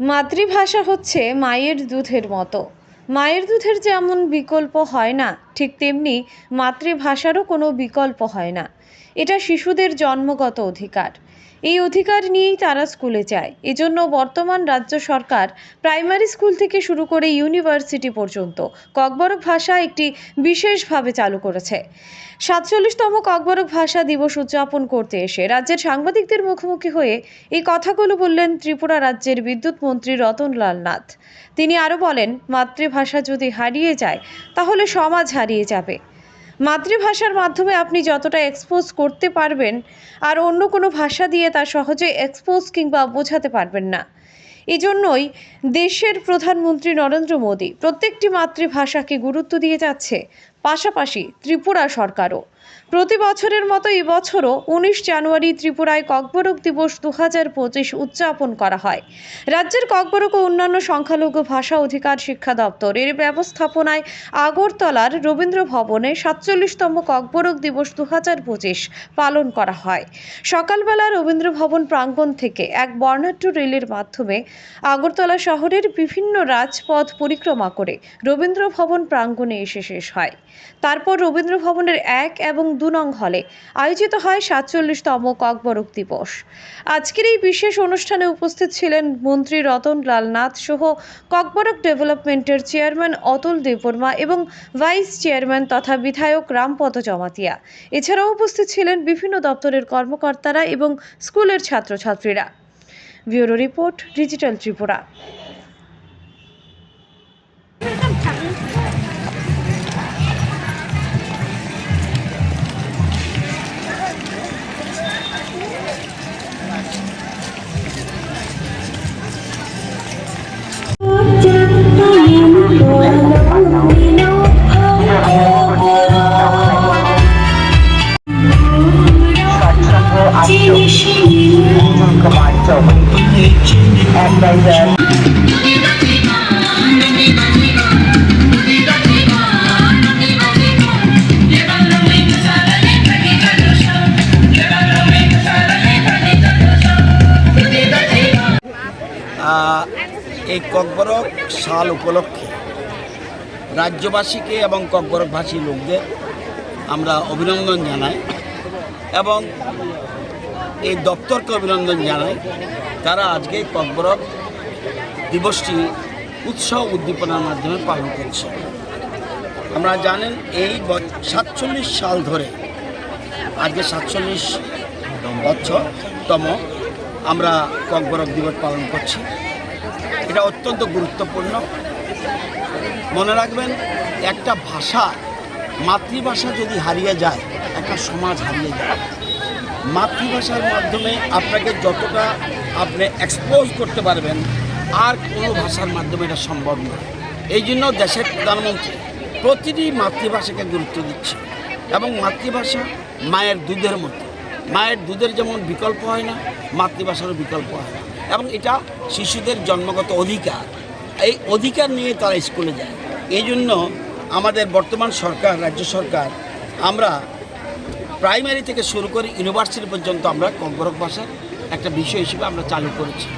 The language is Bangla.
মাতৃভাষা হচ্ছে মায়ের দুধের মতো। মায়ের দুধের যেমন বিকল্প হয় না, ঠিক তেমনি মাতৃভাষারও কোনো বিকল্প হয় না। এটা শিশুদের জন্মগত অধিকার। এই অধিকার নিয়েই তারা স্কুলে যায়। এজন্য বর্তমান রাজ্য সরকার প্রাইমারি স্কুল থেকে শুরু করে ইউনিভার্সিটি পর্যন্ত ককবরক ভাষা একটি বিশেষভাবে চালু করেছে। ৪৭তম ককবরক ভাষা দিবস উদযাপন করতে এসে রাজ্যের সাংবাদিকদের মুখোমুখি হয়ে এই কথাগুলো বললেন ত্রিপুরা রাজ্যের বিদ্যুৎ মন্ত্রী রতনলাল নাথ। তিনি আরও বলেন, মাতৃভাষা যদি হারিয়ে যায় তাহলে সমাজ হারিয়ে যাবে। মাতৃভাষার মাধ্যমে আপনি যতটা এক্সপোজ করতে পারবেন, আর অন্য কোনো ভাষা দিয়ে তা সহজে এক্সপোজ কিংবা বোঝাতে পারবেন না। এজন্যই দেশের প্রধানমন্ত্রী নরেন্দ্র মোদী প্রত্যেকটি মাতৃভাষাকে গুরুত্ব দিয়ে যাচ্ছে। পাশাপাশি ত্রিপুরা সরকারও প্রতি বছরের মতো এবছরও ১৯ জানুয়ারি ত্রিপুরায় ককবরক দিবস ২০২৫ উদযাপন করা হয়। রাজ্যের ককবরক ও অন্যান্য সংখ্যালঘু ভাষা অধিকার শিক্ষা দপ্তর এর ব্যবস্থাপনায় আগরতলার রবীন্দ্র ভবনে ৪৭তম ককবরক দিবস ২০২৫ পালন করা হয়। সকালবেলা রবীন্দ্র ভবন প্রাঙ্গণ থেকে এক বর্ণাঢ্য রেলের মাধ্যমে আগরতলা শহরের বিভিন্ন রাজপথ পরিক্রমা করে রবীন্দ্র ভবন প্রাঙ্গণে এসে শেষ হয়। তারপর রবীন্দ্র ভবনের ১ এবং ২ নং হলে আয়োজিত হয় ৪৭তম ককবরক দিবস। আজকের এই বিশেষ অনুষ্ঠানে উপস্থিত ছিলেন মন্ত্রী রতনলাল নাথ সহ ককবরক ডেভেলপমেন্টের চেয়ারম্যান অতুল দেববর্মা এবং ভাইস চেয়ারম্যান তথা বিধায়ক রামপদ জমাতিয়া। এছাড়াও উপস্থিত ছিলেন বিভিন্ন দপ্তরের কর্মকর্তারা এবং স্কুলের ছাত্রছাত্রীরা। Bureau report, digital Tripura. এই ককবরক সাল উপলক্ষে রাজ্যবাসীকে এবং ককবরকভাষী লোকদের আমরা অভিনন্দন জানাই এবং এই দপ্তরকে অভিনন্দন জানাই। তারা আজকে ককবরক দিবসটি উৎসাহ উদ্দীপনার মাধ্যমে পালন করছে। আমরা জানেন এই ৪৭ সাল ধরে আজকে ৪৭তম আমরা ককবরক দিবস পালন করছি। এটা অত্যন্ত গুরুত্বপূর্ণ। মনে রাখবেন, একটা ভাষা, মাতৃভাষা যদি হারিয়ে যায়, একটা সমাজ হারিয়ে যায়। মাতৃভাষার মাধ্যমে আপনাকে যতটা আপনি এক্সপোজ করতে পারবেন, আর কোনো ভাষার মাধ্যমে এটা সম্ভব নয়। এই জন্য দেশের প্রধানমন্ত্রী প্রতিটি মাতৃভাষাকে গুরুত্ব দিচ্ছে এবং মাতৃভাষা মায়ের দুধের মতো। মায়ের দুধের যেমন বিকল্প হয় না, মাতৃভাষারও বিকল্প হয় না এবং এটা শিশুদের জন্মগত অধিকার। এই অধিকার নিয়ে তারা স্কুলে যায়। এই জন্য আমাদের বর্তমান সরকার, রাজ্য সরকার, আমরা প্রাইমারি থেকে শুরু করে ইউনিভার্সিটি পর্যন্ত আমরা ককবরক ভাষার একটা বিষয় হিসেবে আমরা চালু করেছি।